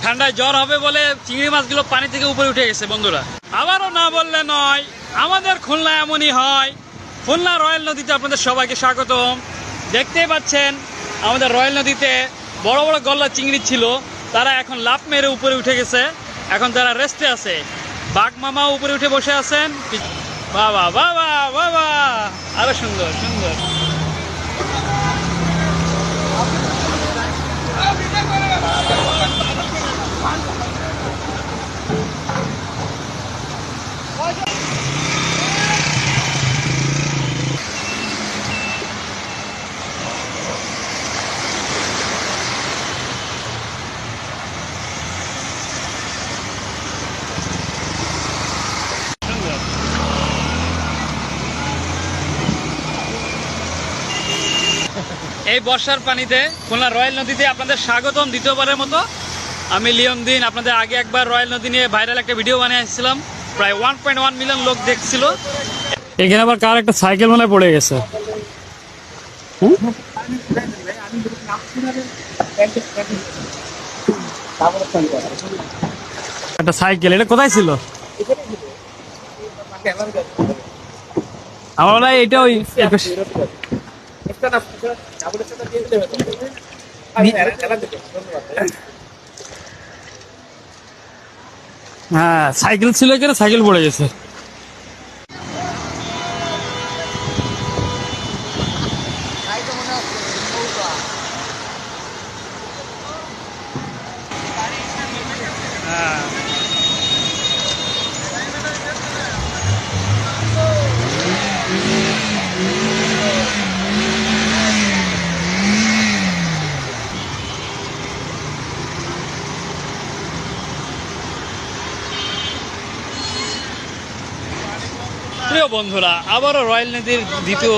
ঠান্ডায় জ্বর হবে বলে চিংড়ি মাছগুলো পানি থেকে উপরে উঠে গেছে বন্ধুরা। আবারও না বললে নয়, আমাদের খুলনা এমনই হয়। খুলনা রয়্যাল নদীতে আপনাদের সবাইকে স্বাগতম। দেখতেই পাচ্ছেন আমাদের রয়্যাল নদীতে বড় বড় গলদা চিংড়ি ছিল, তারা এখন লাফ মেরে উপরে উঠে গেছে। এখন তারা রেস্টে আছে। বাঘ মামা উপরে উঠে বসে আছেন। বাবা বাবা বাবা, আরো সুন্দর সুন্দর। এই বর্ষার পানিতে খুলনা রয়্যাল নদীতে আপনাদের স্বাগতম দ্বিতীয়বারের মতো। আমি লিওন দিন, আপনাদের আগে একবার রয়্যাল নদী নিয়ে ভাইরাল একটা ভিডিও বানিয়ে আসছিলাম, প্রায় 1.1 মিলিয়ন লোক দেখছিল। এখানে আবার কার একটা সাইকেল মনে পড়ে গেছে। একটা সাইকেল, এটা কোথায় ছিল? আমার এটা ওই হ্যাঁ সাইকেল ছিল এখানে, সাইকেল পড়ে গেছে। প্রিয় বন্ধুরা, আবারও রয়্যাল নদীর দ্বিতীয়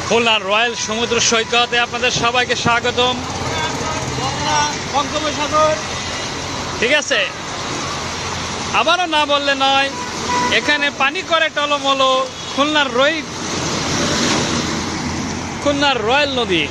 খুলনার রয়্যাল সমুদ্র সৈকতে আপনাদের সবাইকে স্বাগতম। ঠিক আছে, আবারও না বললে নয়, এখানে পানি করে টলমলো খুলনার রয়্যাল নদী।